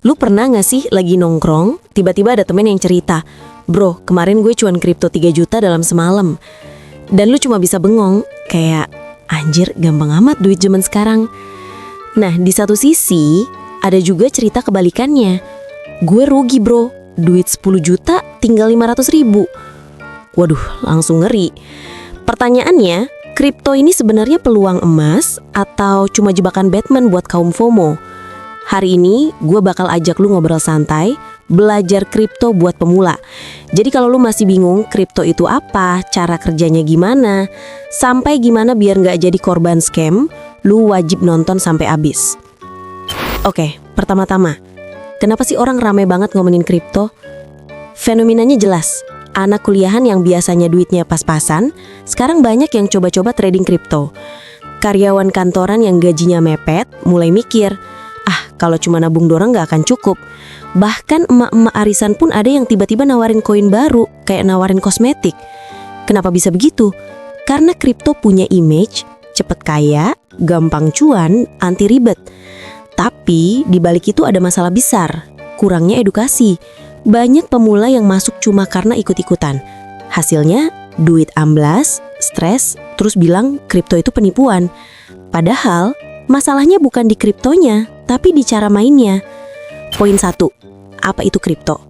Lu pernah gak sih lagi nongkrong, tiba-tiba ada temen yang cerita, "Bro, kemarin gue cuan kripto 3 juta dalam semalam." Dan lu cuma bisa bengong, kayak, anjir gampang amat duit zaman sekarang. Nah, di satu sisi, ada juga cerita kebalikannya. Gue rugi bro, duit 10 juta tinggal 500 ribu. Waduh, langsung ngeri. Pertanyaannya, kripto ini sebenarnya peluang emas atau cuma jebakan Batman buat kaum FOMO? Hari ini gue bakal ajak lu ngobrol santai, belajar kripto buat pemula. Jadi kalau lu masih bingung kripto itu apa, cara kerjanya gimana, sampai gimana biar gak jadi korban scam, lu wajib nonton sampai habis. Oke, pertama-tama, kenapa sih orang rame banget ngomongin kripto? Fenomenanya jelas. Anak kuliahan yang biasanya duitnya pas-pasan, sekarang banyak yang coba-coba trading kripto. Karyawan kantoran yang gajinya mepet mulai mikir, kalau cuma nabung doang gak akan cukup. Bahkan emak-emak arisan pun ada yang tiba-tiba nawarin koin baru, kayak nawarin kosmetik. Kenapa bisa begitu? Karena kripto punya image, cepet kaya, gampang cuan, anti ribet. Tapi di balik itu ada masalah besar, kurangnya edukasi. Banyak pemula yang masuk cuma karena ikut-ikutan. Hasilnya, duit amblas, stres, terus bilang kripto itu penipuan. Padahal, masalahnya bukan di kriptonya, tapi di cara mainnya. Poin 1, apa itu kripto?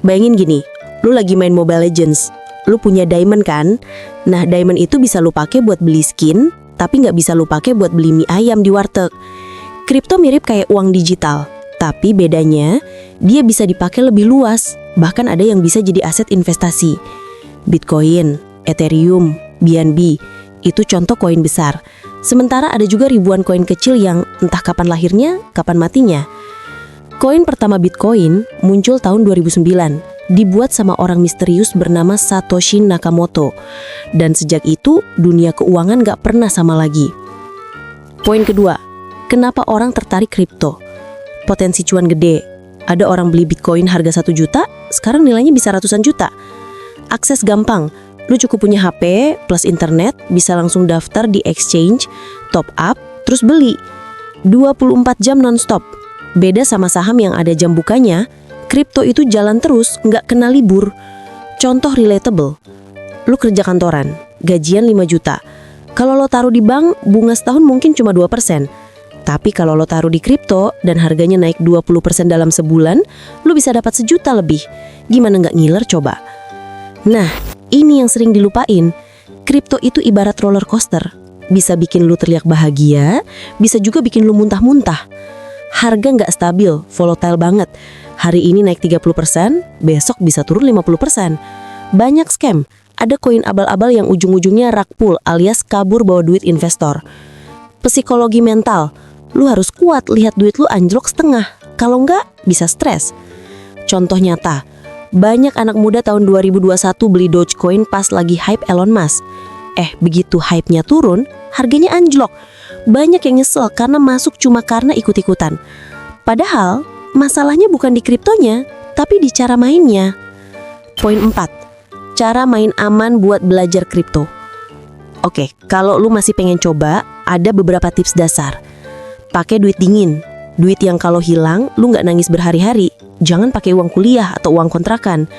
Bayangin gini, lu lagi main Mobile Legends, lu punya diamond kan? Nah, diamond itu bisa lu pakai buat beli skin, tapi nggak bisa lu pakai buat beli mie ayam di warteg. Kripto mirip kayak uang digital, tapi bedanya dia bisa dipakai lebih luas, bahkan ada yang bisa jadi aset investasi. Bitcoin, Ethereum, BNB, itu contoh koin besar. Sementara ada juga ribuan koin kecil yang entah kapan lahirnya, kapan matinya. Koin pertama Bitcoin muncul tahun 2009, dibuat sama orang misterius bernama Satoshi Nakamoto. Dan sejak itu, dunia keuangan gak pernah sama lagi. Poin kedua, kenapa orang tertarik kripto? Potensi cuan gede. Ada orang beli Bitcoin harga 1 juta, sekarang nilainya bisa ratusan juta. Akses gampang. Lu cukup punya HP plus internet, bisa langsung daftar di exchange, top up, terus beli. 24 jam nonstop. Beda sama saham yang ada jam bukanya, kripto itu jalan terus, nggak kena libur. Contoh relatable. Lu kerja kantoran, gajian 5 juta. Kalau lo taruh di bank, bunga setahun mungkin cuma 2%. Tapi kalau lo taruh di kripto dan harganya naik 20% dalam sebulan, lu bisa dapat 1 juta lebih. Gimana nggak ngiler coba? Nah, ini yang sering dilupain. Kripto itu ibarat roller coaster. Bisa bikin lu terlihat bahagia, bisa juga bikin lu muntah-muntah. Harga nggak stabil, volatile banget. Hari ini naik 30%, besok bisa turun 50%. Banyak scam. Ada koin abal-abal yang ujung-ujungnya rug pull alias kabur bawa duit investor. Psikologi mental. Lu harus kuat lihat duit lu anjlok setengah. Kalau nggak, bisa stres. Contoh nyata. Banyak anak muda tahun 2021 beli Dogecoin pas lagi hype Elon Musk. Begitu hype-nya turun, harganya anjlok. Banyak yang nyesel karena masuk cuma karena ikut-ikutan. Padahal, masalahnya bukan di kriptonya, tapi di cara mainnya. Poin 4. Cara main aman buat belajar kripto. Oke, kalau lu masih pengen coba, ada beberapa tips dasar. Pakai duit dingin. Duit yang kalau hilang, lu nggak nangis berhari-hari. Jangan pakai uang kuliah atau uang kontrakan.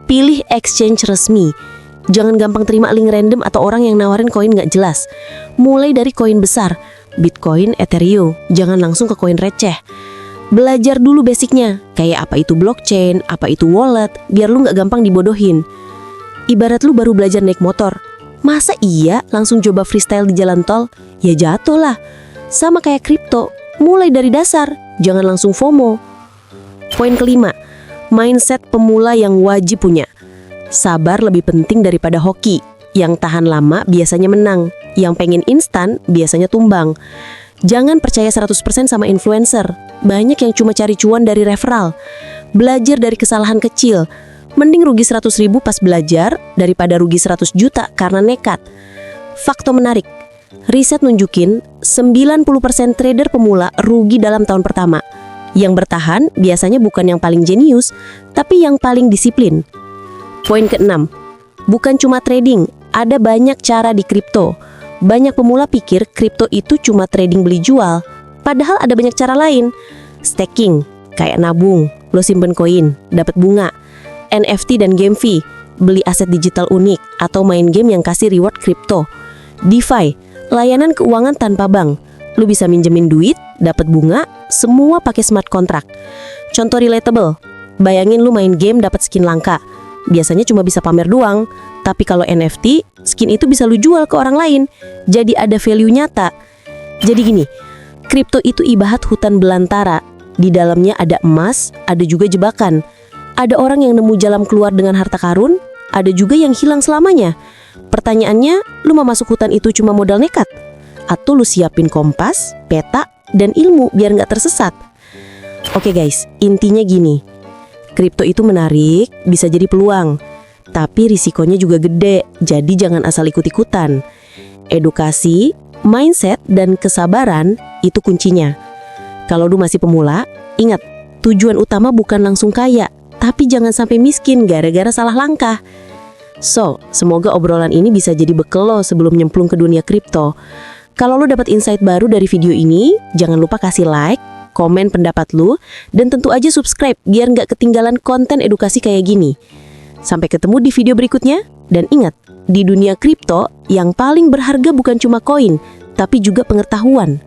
Pilih exchange resmi. Jangan gampang terima link random atau orang yang nawarin koin nggak jelas. Mulai dari koin besar, Bitcoin, Ethereum. Jangan langsung ke koin receh. Belajar dulu basicnya, kayak apa itu blockchain, apa itu wallet, biar lu nggak gampang dibodohin. Ibarat lu baru belajar naik motor. Masa iya langsung coba freestyle di jalan tol? Ya jatuh lah. Sama kayak kripto, mulai dari dasar, jangan langsung FOMO. Poin kelima, mindset pemula yang wajib punya. Sabar lebih penting daripada hoki. Yang tahan lama biasanya menang, yang pengen instan biasanya tumbang. Jangan percaya 100% sama influencer. Banyak yang cuma cari cuan dari referral. Belajar dari kesalahan kecil. Mending rugi 100 ribu pas belajar daripada rugi 100 juta karena nekat. Fakta menarik. Riset nunjukin 90% trader pemula rugi dalam tahun pertama. Yang bertahan biasanya bukan yang paling jenius, tapi yang paling disiplin. Poin keenam, bukan cuma trading, ada banyak cara di kripto. Banyak pemula pikir kripto itu cuma trading beli jual, padahal ada banyak cara lain. Staking, kayak nabung, lo simpen koin, dapat bunga. NFT dan game fee, beli aset digital unik atau main game yang kasih reward kripto. DeFi, layanan keuangan tanpa bank. Lo bisa minjemin duit, dapat bunga, semua pakai smart contract. Contoh relatable, bayangin lo main game dapat skin langka. Biasanya cuma bisa pamer doang, tapi kalau NFT, skin itu bisa lo jual ke orang lain. Jadi ada value nyata. Jadi gini, kripto itu ibarat hutan belantara. Di dalamnya ada emas, ada juga jebakan. Ada orang yang nemu jalan keluar dengan harta karun, ada juga yang hilang selamanya. Pertanyaannya, lu mau masuk hutan itu cuma modal nekat? Atau lu siapin kompas, peta, dan ilmu biar nggak tersesat? Oke guys, intinya gini. Kripto itu menarik, bisa jadi peluang. Tapi risikonya juga gede, jadi jangan asal ikut-ikutan. Edukasi, mindset, dan kesabaran itu kuncinya. Kalau lu masih pemula, ingat, tujuan utama bukan langsung kaya, tapi jangan sampai miskin gara-gara salah langkah. So, semoga obrolan ini bisa jadi bekal lo sebelum nyemplung ke dunia kripto. Kalau lo dapat insight baru dari video ini, jangan lupa kasih like, komen pendapat lo, dan tentu aja subscribe biar nggak ketinggalan konten edukasi kayak gini. Sampai ketemu di video berikutnya, dan ingat, di dunia kripto, yang paling berharga bukan cuma koin, tapi juga pengetahuan.